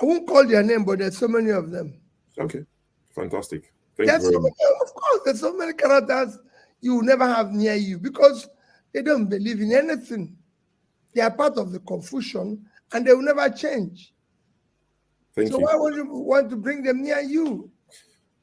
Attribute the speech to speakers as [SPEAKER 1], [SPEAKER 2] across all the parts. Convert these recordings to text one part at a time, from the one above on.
[SPEAKER 1] I won't call their name, but there's so many of them.
[SPEAKER 2] Okay, fantastic. Thank you very much.
[SPEAKER 1] Of course, there's so many characters you will never have near you because they don't believe in anything. They are part of the confusion and they will never change.
[SPEAKER 2] Thank you.
[SPEAKER 1] Why would you want to bring them near you?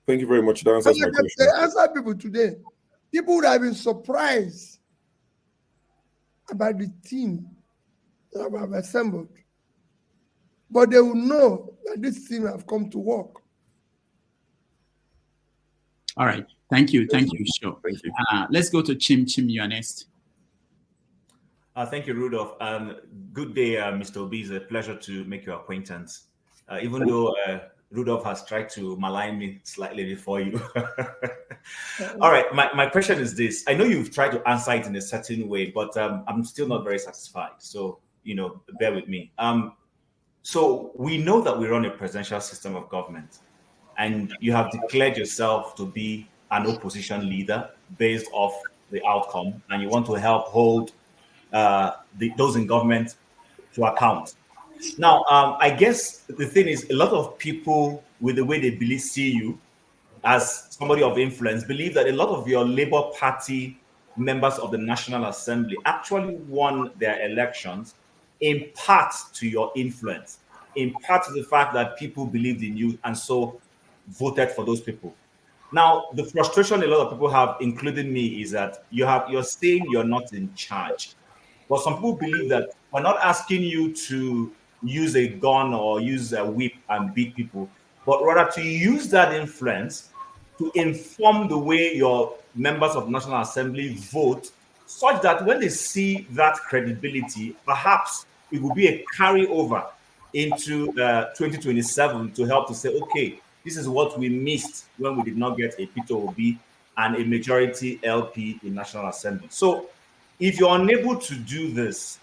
[SPEAKER 2] Thank you very much. That answers my question.
[SPEAKER 1] They answer people today. People would have been surprised about the team that have assembled. But they will know that this team have come to work.
[SPEAKER 3] All right. Thank you. Thank you. Sure.
[SPEAKER 2] Thank you.
[SPEAKER 3] Let's go to Chim. Chim, you are next.
[SPEAKER 4] Thank you, Rudolph. Good day, Mr. Obi. It's a pleasure to make your acquaintance. Even though Rudolph has tried to malign me slightly before you. All right. My question is this. I know you've tried to answer it in a certain way, but I'm still not very satisfied. So, bear with me. So we know that we run a presidential system of government, and you have declared yourself to be an opposition leader based off the outcome, and you want to help hold those in government to account. Now, I guess the thing is, a lot of people, with the way they see you as somebody of influence, believe that a lot of your Labour Party members of the National Assembly actually won their elections in part to your influence, in part to the fact that people believed in you and so voted for those people. Now, the frustration a lot of people have, including me, is that you're saying you're not in charge. But some people believe that we're not asking you to use a gun or use a whip and beat people, but rather to use that influence to inform the way your members of the National Assembly vote, such that when they see that credibility, perhaps it will be a carryover into 2027 to help to say, okay, this is what we missed when we did not get a Peter Obi and a majority LP in National Assembly. So if you're unable to do this,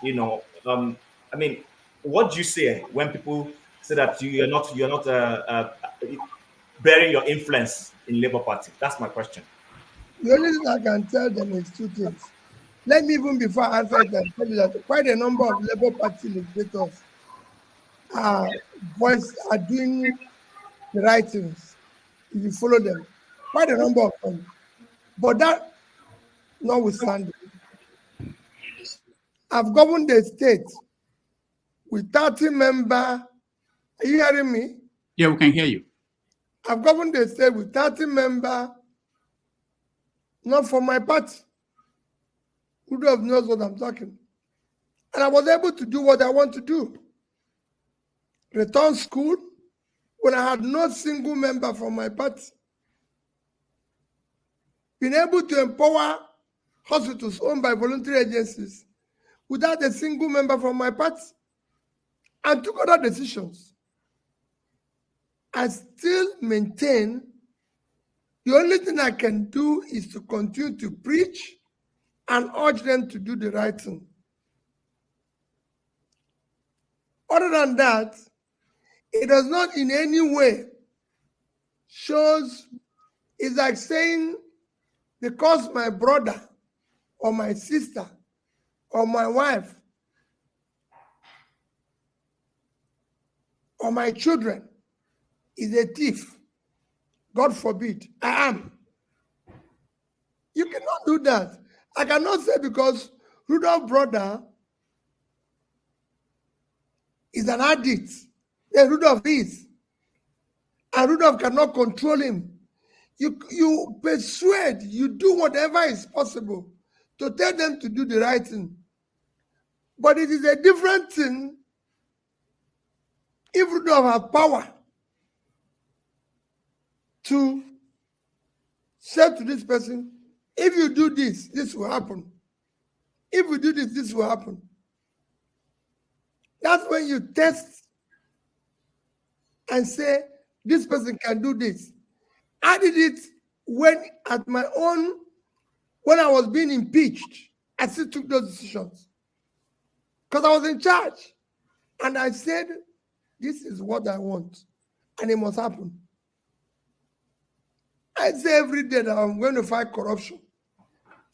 [SPEAKER 4] what do you say when people say that you're not bearing your influence in Labour Party? That's my question.
[SPEAKER 1] The only thing I can tell them is two things. Let me, even before I answer that, tell you that quite a number of Labour Party legislators are doing the right things. If you follow them, quite a number of them. But that notwithstanding, I've governed the state with 30 members. Are you hearing me?
[SPEAKER 3] Yeah, we can hear you.
[SPEAKER 1] I've governed the state with 30 members, not from my party. Rudolph knows what I'm talking. And I was able to do what I want to do. Return school when I had no single member from my party. Been able to empower hospitals owned by voluntary agencies without a single member from my party, and took other decisions. I still maintain the only thing I can do is to continue to preach and urge them to do the right thing. Other than that, it does not in any way shows, it's like saying, because my brother or my sister or my wife or my children is a thief, God forbid, I am. You cannot do that. I cannot say because Rudolph's brother is an addict, then Rudolph is. And Rudolph cannot control him. You persuade, you do whatever is possible to tell them to do the right thing. But it is a different thing if Rudolph has power to say to this person, if you do this, this will happen. If we do this, this will happen. That's when you test and say, this person can do this. I did it when I was being impeached. I still took those decisions because I was in charge. And I said, this is what I want. And it must happen. I say every day that I'm going to fight corruption.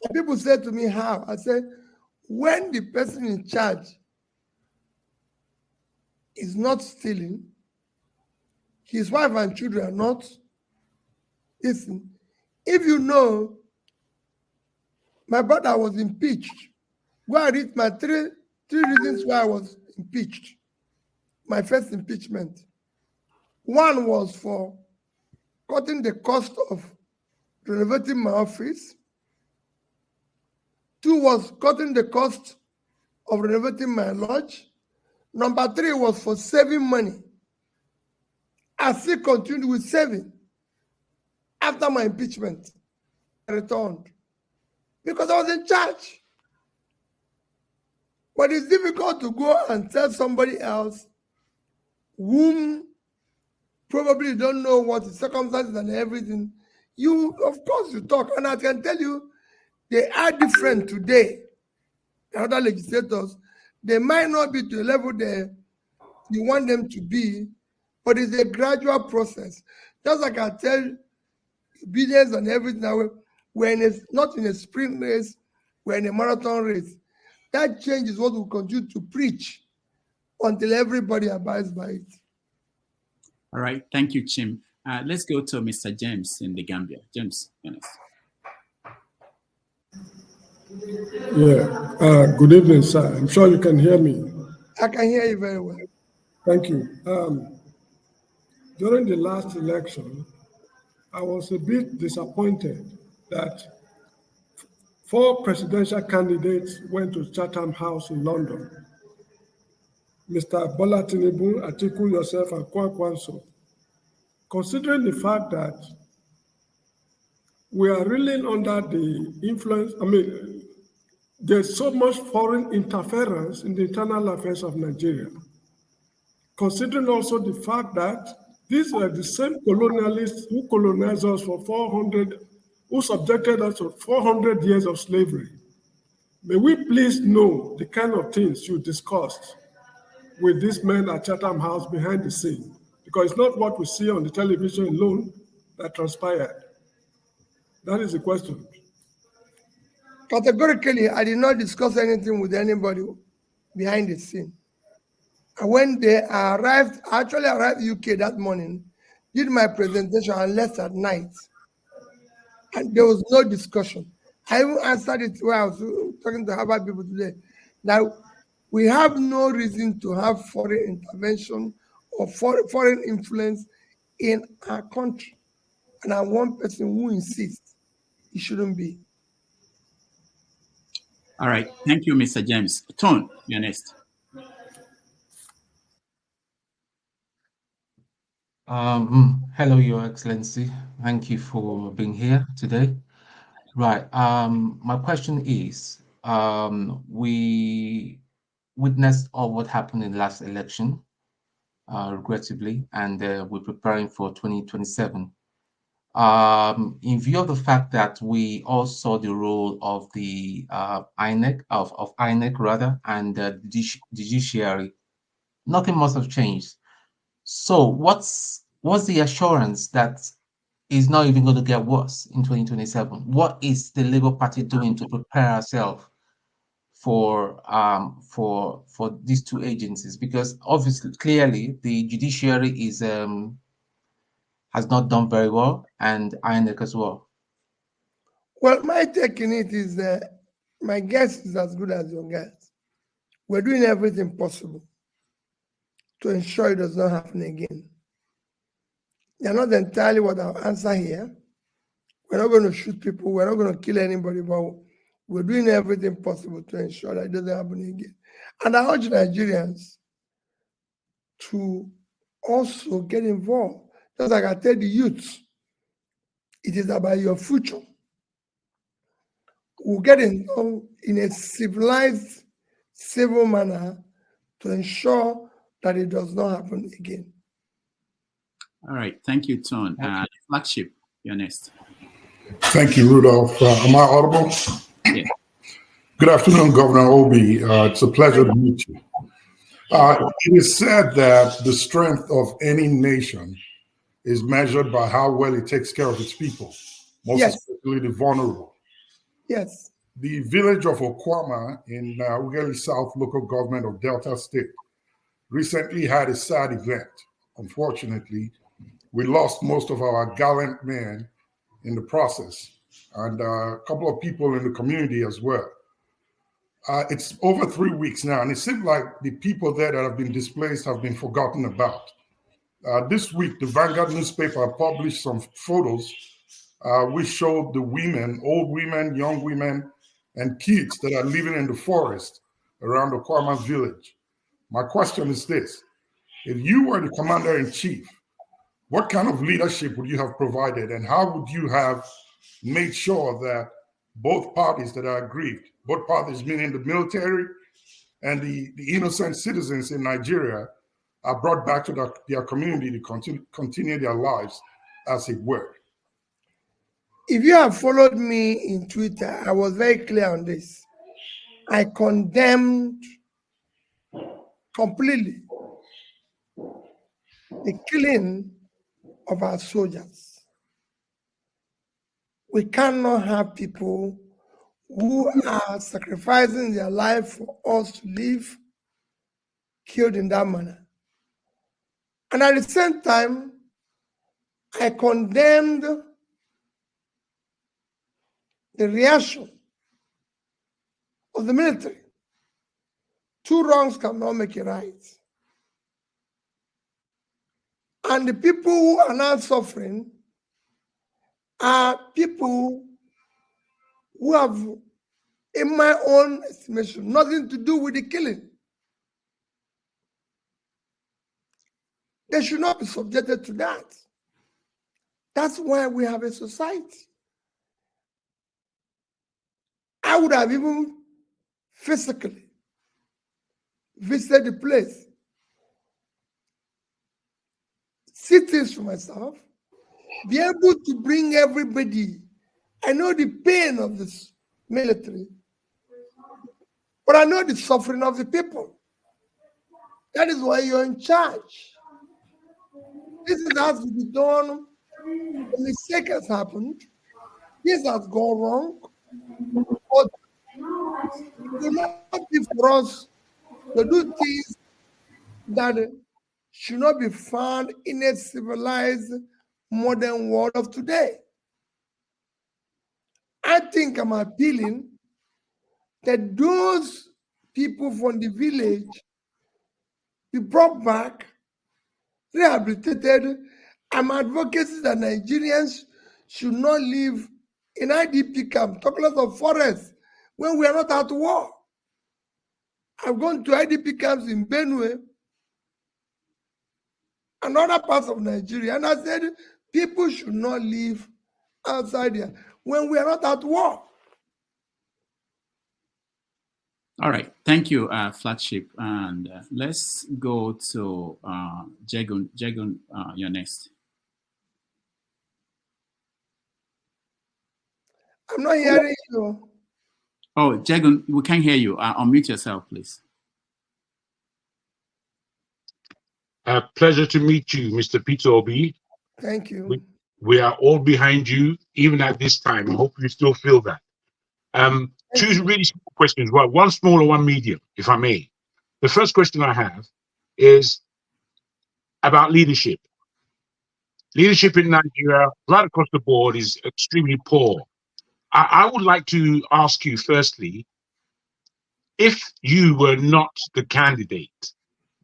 [SPEAKER 1] And people say to me, how? I say, when the person in charge is not stealing, his wife and children are not. Listen, if you know, my brother was impeached. Go and read my three reasons why I was impeached. My first impeachment. One was for cutting the cost of renovating my office. Two was cutting the cost of renovating my lodge. Number three was for saving money. I still continued with saving after my impeachment. I returned because I was in charge. But it's difficult to go and tell somebody else whom probably don't know what the circumstances and everything. You, of course, you talk, and I can tell you they are different today. Other legislators, they might not be to the level you want them to be, but it's a gradual process. Just like I tell obedience and everything, when it's not in a sprint race, we're in a marathon race. That change is what we'll continue to preach until everybody abides by it.
[SPEAKER 3] All right. Thank you, Chim. Let's go to Mr. James in the Gambia. James, yes.
[SPEAKER 5] Yeah. Good evening, sir. I'm sure you can hear me.
[SPEAKER 1] I can hear you very well.
[SPEAKER 5] Thank you. During the last election, I was a bit disappointed that 4 presidential candidates went to Chatham House in London. Mr. Bola Tinubu, Atiku, yourself, and Kwakwanso. Considering the fact that we are really under the influence, there's so much foreign interference in the internal affairs of Nigeria. Considering also the fact that these are the same colonialists who colonized us for 400, who subjected us to 400 years of slavery. May we please know the kind of things you discussed with these men at Chatham House behind the scene, because it's not what we see on the television alone that transpired. That is the question.
[SPEAKER 1] Categorically, I did not discuss anything with anybody behind the scene. And when I actually arrived UK that morning, did my presentation and left at night. And there was no discussion. I even answered it where I was talking to Harvard people today. Now, we have no reason to have foreign intervention or foreign influence in our country. And I'm one person who insists it shouldn't be.
[SPEAKER 3] All right. Thank you, Mr. James. Tone, you're next.
[SPEAKER 6] Hello, Your Excellency. Thank you for being here today. Right. My question is, we witnessed all what happened in the last election, regrettably, and we're preparing for 2027. In view of the fact that we all saw the role of the INEC, of INEC rather, and the judiciary, nothing must have changed. So what's the assurance that is not even going to get worse in 2027? What is the Labour Party doing to prepare ourselves for these two agencies? Because obviously, clearly, the judiciary is has not done very well, and INEC as well.
[SPEAKER 1] Well, my take in it is that my guess is as good as your guess. We're doing everything possible to ensure it does not happen again. They're not entirely what I'll answer here. We're not going to shoot people. We're not going to kill anybody, but we're doing everything possible to ensure that it doesn't happen again. And I urge Nigerians to also get involved. Just like I tell the youth, it is about your future. We'll get involved in a civilized, civil manner to ensure that it does not happen again.
[SPEAKER 3] All right. Thank you, Tone. Flagship, you're next.
[SPEAKER 7] Thank you, Rudolph. Am I audible?
[SPEAKER 3] Yeah.
[SPEAKER 7] Good afternoon, Governor Obi. It's a pleasure to meet you. It is said that the strength of any nation is measured by how well it takes care of its people, most especially the vulnerable.
[SPEAKER 1] Yes.
[SPEAKER 7] The village of Okwama in Ughelli South local government of Delta State recently had a sad event. Unfortunately, We lost most of our gallant men in the process, and a couple of people in the community as well. It's over 3 weeks now, and it seems like the people there that have been displaced have been forgotten about. This week, the Vanguard newspaper published some photos which showed the women, old women, young women, and kids that are living in the forest around the Kwama village. My question is this: if you were the commander-in-chief, what kind of leadership would you have provided, and how would you have made sure that both parties that are aggrieved, both parties meaning the military and the innocent citizens in Nigeria, are brought back to their community to continue their lives as it were?
[SPEAKER 1] If you have followed me in Twitter, I was very clear on this. I condemned completely the killing of our soldiers. We cannot have people who are sacrificing their life for us to live killed in that manner. And at the same time, I condemned the reaction of the military. Two wrongs cannot make it right. And the people who are now suffering are people who have, in my own estimation, nothing to do with the killing. They should not be subjected to that. That's why we have a society. I would have even physically visited the place, see things for myself, be able to bring everybody. I know the pain of this military, but I know the suffering of the people. That is why you're in charge. This has to be done. A mistake has happened. This has gone wrong. But it will not be for us to do things that should not be found in a civilized modern world of today. I think I'm appealing that those people from the village be brought back, rehabilitated. I'm advocating that Nigerians should not live in IDP camps, talk less of forests, when we are not at war. I've gone to IDP camps in Benue and other parts of Nigeria, and I said people should not live outside here when we are not at war.
[SPEAKER 3] All right, thank you, Flagship. And let's go to Jegun. Jegun, you're next.
[SPEAKER 1] I'm not hearing you.
[SPEAKER 3] Oh, Jegun, we can't hear you. Unmute yourself, please.
[SPEAKER 8] Pleasure to meet you, Mr. Peter Obi.
[SPEAKER 1] Thank you.
[SPEAKER 8] We are all behind you, even at this time. I hope you still feel that. Two really simple questions. Well, one small and one medium, if I may. The first question I have is about leadership. Leadership in Nigeria, right across the board, is extremely poor. I would like to ask you, firstly, if you were not the candidate,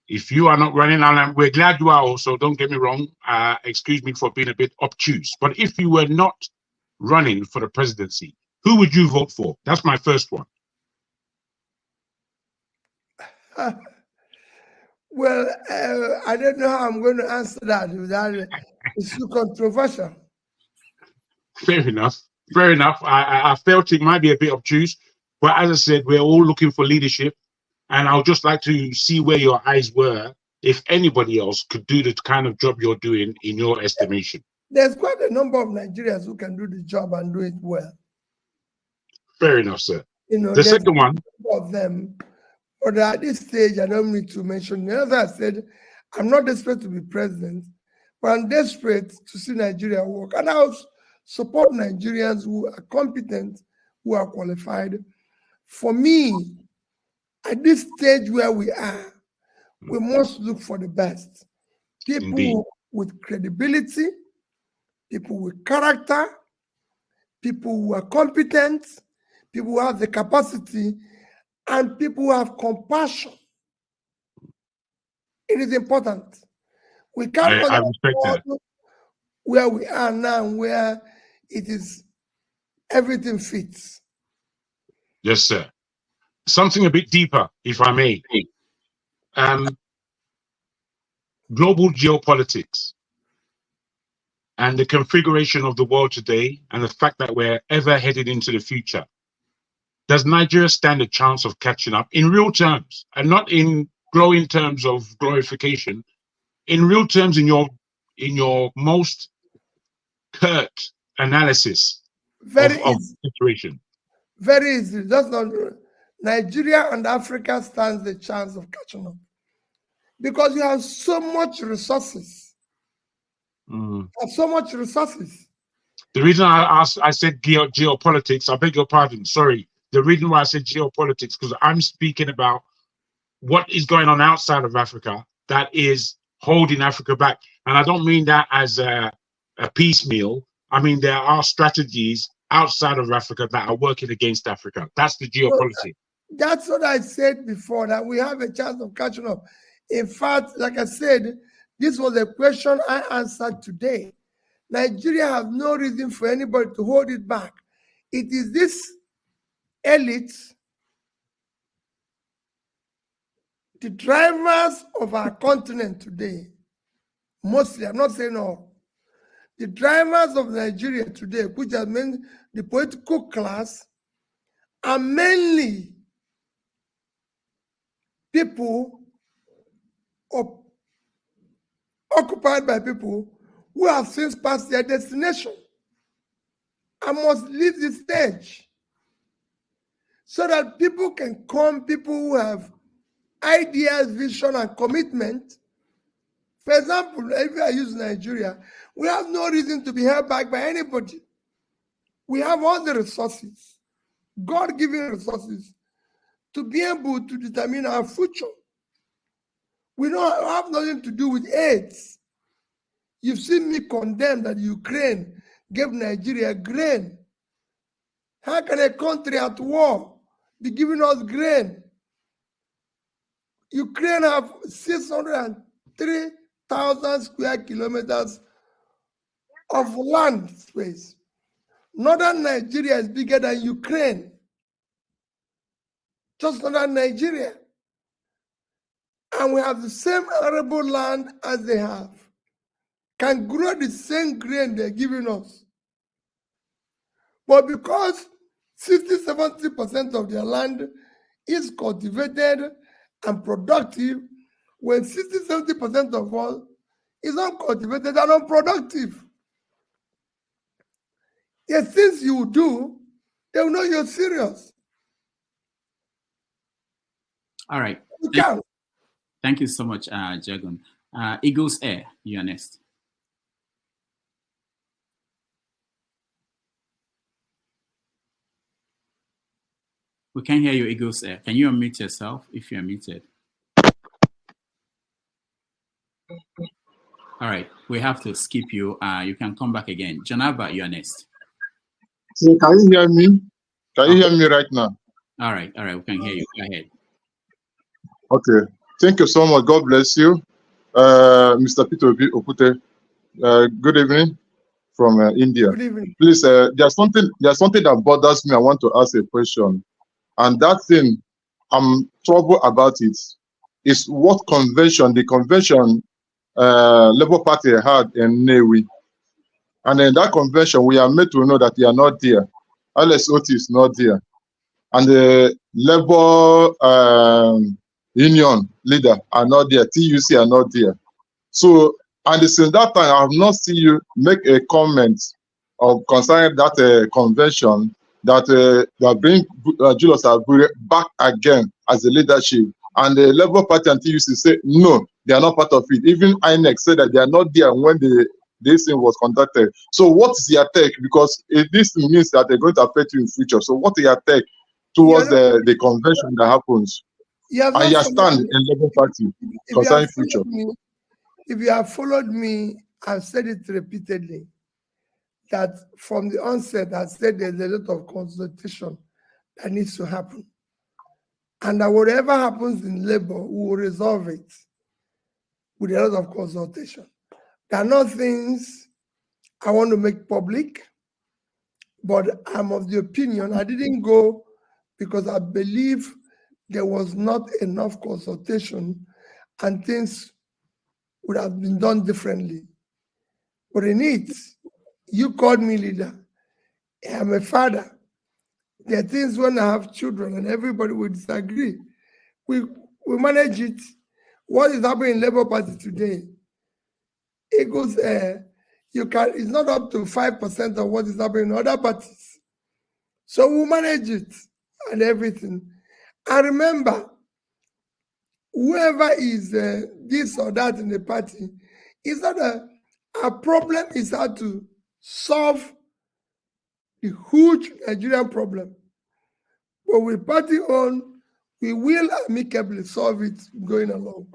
[SPEAKER 8] if you are not running, and we're glad you are also, don't get me wrong, excuse me for being a bit obtuse, but if you were not running for the presidency, who would you vote for? That's my first one.
[SPEAKER 1] Well, I don't know how I'm going to answer that. It's too controversial.
[SPEAKER 8] Fair enough. Fair enough. I felt it might be a bit obtuse, but as I said, we're all looking for leadership, and I would just like to see where your eyes were if anybody else could do the kind of job you're doing in your estimation.
[SPEAKER 1] There's quite a number of Nigerians who can do the job and do it well.
[SPEAKER 8] Fair enough, sir.
[SPEAKER 1] You know,
[SPEAKER 8] The second one
[SPEAKER 1] of them, but at this stage, I don't need to mention. As I said, I'm not desperate to be president, but I'm desperate to see Nigeria work. And I'll support Nigerians who are competent, who are qualified. For me, at this stage where we are, we must look for the best. People with credibility, people with character, people who are competent, people who have the capacity, and people who have compassion. It is important. We cannot
[SPEAKER 8] I respect that.
[SPEAKER 1] Where we are now, where it is everything fits.
[SPEAKER 8] Yes, sir. Something a bit deeper, if I may. Global geopolitics and the configuration of the world today, and the fact that we're ever headed into the future. Does Nigeria stand a chance of catching up in real terms, and not in glowing terms of glorification? In real terms, in your most curt analysis of the situation?
[SPEAKER 1] Very easy. That's not Nigeria and Africa stands the chance of catching up because you have so much resources. So much resources.
[SPEAKER 8] The reason I said geopolitics, I beg your pardon, sorry. The reason why I said geopolitics, because I'm speaking about what is going on outside of Africa that is holding Africa back. And I don't mean that as a piecemeal. I mean, there are strategies outside of Africa that are working against Africa. That's the geopolitics.
[SPEAKER 1] That's what I said before, that we have a chance of catching up. In fact, like I said, this was a question I answered today. Nigeria has no reason for anybody to hold it back. It is this elite, the drivers of our continent today, mostly, I'm not saying all, the drivers of Nigeria today, which have meant the political class, are mainly people occupied by people who have since passed their destination and must leave the stage so that people can come, people who have ideas, vision, and commitment. For example, if I use Nigeria, we have no reason to be held back by anybody. We have all the resources, God-given resources, to be able to determine our future. We don't have nothing to do with AIDS. You've seen me condemn that Ukraine gave Nigeria grain. How can a country at war be giving us grain? Ukraine have 603,000 square kilometers of land space. Northern Nigeria is bigger than Ukraine. Just northern Nigeria. And we have the same arable land as they have. Can grow the same grain they're giving us. But because 60-70% of their land is cultivated and productive, when 60-70% of all is uncultivated and unproductive. The things you do, they will know you're serious.
[SPEAKER 3] All right.
[SPEAKER 1] You
[SPEAKER 3] Thank you so much, Jagun. Eagles Air, you're next. We can't hear you, Eagles Air. Can you unmute yourself if you're muted? All right, we have to skip you. You can come back again. Janaba, you're next.
[SPEAKER 9] So can you hear me? Can you hear me right now?
[SPEAKER 3] All right, we can hear you. Go ahead.
[SPEAKER 9] Okay, thank you so much. God bless you, Mr. Peter Opute. Good evening from India.
[SPEAKER 1] Good evening.
[SPEAKER 9] Please, there's something that bothers me. I want to ask a question, and that thing I'm troubled about it is what convention, the convention Labour Party had in Newi. And in that convention, we are made to know that they are not there. Alex Otis is not there. And the Labour Union leader are not there. TUC are not there. So, and since that time, I have not seen you make a comment concerning that convention that bring Julius Abure back again as the leadership. And the Labour Party and TUC say, no, they are not part of it. Even INEC said that they are not there when this thing was conducted. So what is your take? Because this means that they're going to affect you in future. So what is your take towards the convention that happens? And your stand in Labour Party concerning future?
[SPEAKER 1] If you have followed me, I've said it repeatedly, that from the onset, I said there's a lot of consultation that needs to happen. And that whatever happens in labor, we will resolve it with a lot of consultation. There are not things I want to make public, but I'm of the opinion I didn't go because I believe there was not enough consultation and things would have been done differently. But in it, you called me leader. I'm a father. There are things when I have children and everybody will disagree. We manage it. What is happening in Labour Party today? It goes, it's not up to 5% of what is happening in other parties. So we manage it and everything. And remember, whoever is this or that in the party, is not a problem is how to solve the huge Nigerian problem. But with party on, we will amicably solve it going along.